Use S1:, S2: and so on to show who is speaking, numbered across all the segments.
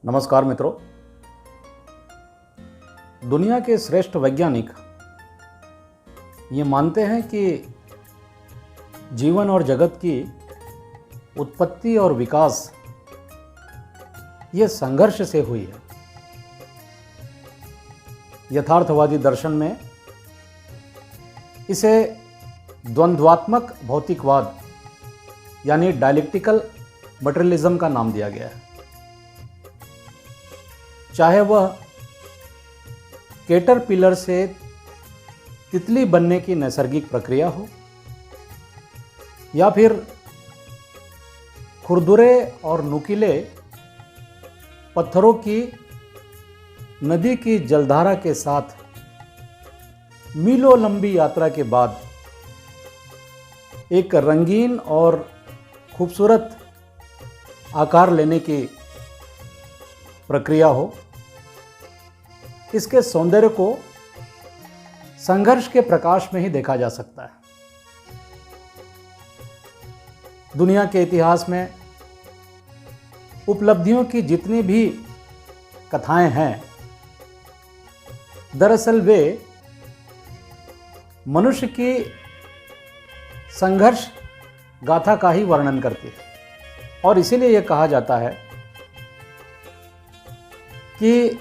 S1: नमस्कार मित्रों। दुनिया के श्रेष्ठ वैज्ञानिक ये मानते हैं कि जीवन और जगत की उत्पत्ति और विकास ये संघर्ष से हुई है। यथार्थवादी दर्शन में इसे द्वंद्वात्मक भौतिकवाद यानी डायलेक्टिकल मटेरियलिज्म का नाम दिया गया है। चाहे वह कैटरपिलर से तितली बनने की नैसर्गिक प्रक्रिया हो या फिर खुरदुरे और नुकीले पत्थरों की नदी की जलधारा के साथ मीलों लंबी यात्रा के बाद एक रंगीन और खूबसूरत आकार लेने की प्रक्रिया हो, इसके सौंदर्य को संघर्ष के प्रकाश में ही देखा जा सकता है। दुनिया के इतिहास में उपलब्धियों की जितनी भी कथाएं हैं, दरअसल वे मनुष्य की संघर्ष गाथा का ही वर्णन करती है। और इसीलिए यह कहा जाता है कि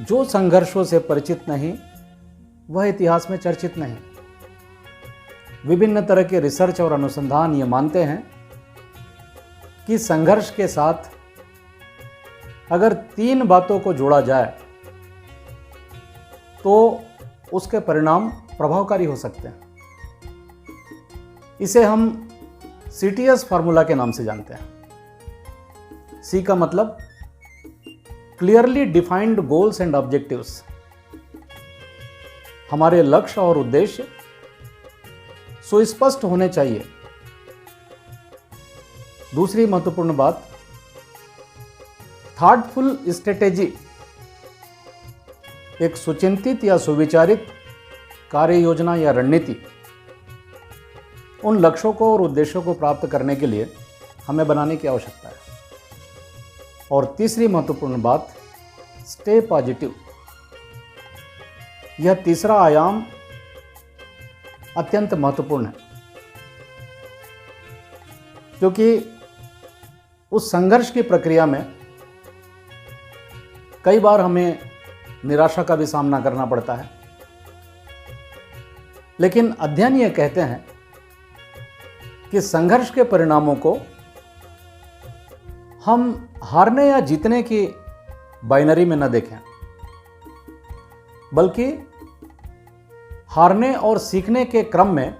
S1: जो संघर्षों से परिचित नहीं वह इतिहास में चर्चित नहीं। विभिन्न तरह के रिसर्च और अनुसंधान ये मानते हैं कि संघर्ष के साथ अगर 3 बातों को जोड़ा जाए तो उसके परिणाम प्रभावकारी हो सकते हैं। इसे हम CTS फार्मूला के नाम से जानते हैं। C का मतलब clearly defined goals and objectives. हमारे लक्ष्य और उद्देश्य सुस्पष्ट होने चाहिए। दूसरी महत्वपूर्ण बात, थॉटफुल स्ट्रेटेजी। एक सुचिंतित या सुविचारित कार्य योजना या रणनीति उन लक्ष्यों को और उद्देश्यों को प्राप्त करने के लिए हमें बनाने की आवश्यकता है। और तीसरी महत्वपूर्ण बात, स्टे पॉजिटिव। यह तीसरा आयाम अत्यंत महत्वपूर्ण है, क्योंकि उस संघर्ष की प्रक्रिया में कई बार हमें निराशा का भी सामना करना पड़ता है। लेकिन अध्ययन ये कहते हैं कि संघर्ष के परिणामों को हम हारने या जीतने की बाइनरी में न देखें, बल्कि हारने और सीखने के क्रम में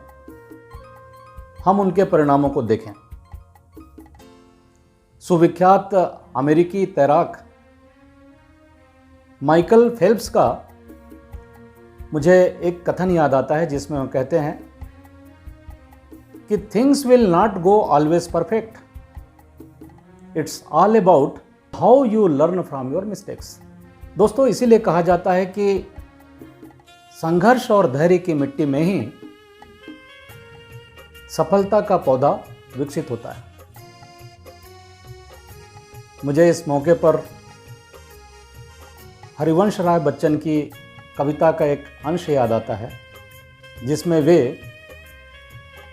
S1: हम उनके परिणामों को देखें। सुविख्यात अमेरिकी तैराक माइकल फेल्प्स का मुझे एक कथन याद आता है, जिसमें वो कहते हैं कि things will not go always perfect, it's all about how you learn from your mistakes. दोस्तों, इसीलिए कहा जाता है कि संघर्ष और धैर्य की मिट्टी में ही सफलता का पौधा विकसित होता है। मुझे इस मौके पर हरिवंश राय बच्चन की कविता का एक अंश याद आता है, जिसमें वे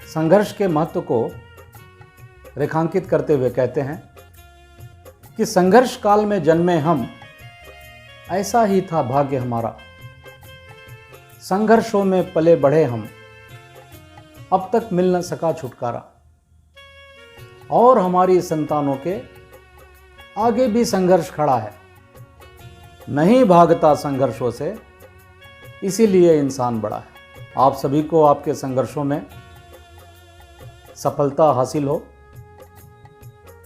S1: संघर्ष के महत्व को रेखांकित करते हुए कहते हैं कि संघर्ष काल में जन्मे हम, ऐसा ही था भाग्य हमारा। संघर्षों में पले बढ़े हम, अब तक मिल न सका छुटकारा। और हमारी संतानों के आगे भी संघर्ष खड़ा है, नहीं भागता संघर्षों से, इसीलिए इंसान बड़ा है। आप सभी को आपके संघर्षों में सफलता हासिल हो।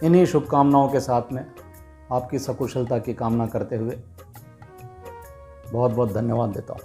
S1: इन्हीं शुभकामनाओं के साथ में आपकी सकुशलता की कामना करते हुए बहुत बहुत धन्यवाद देता हूँ।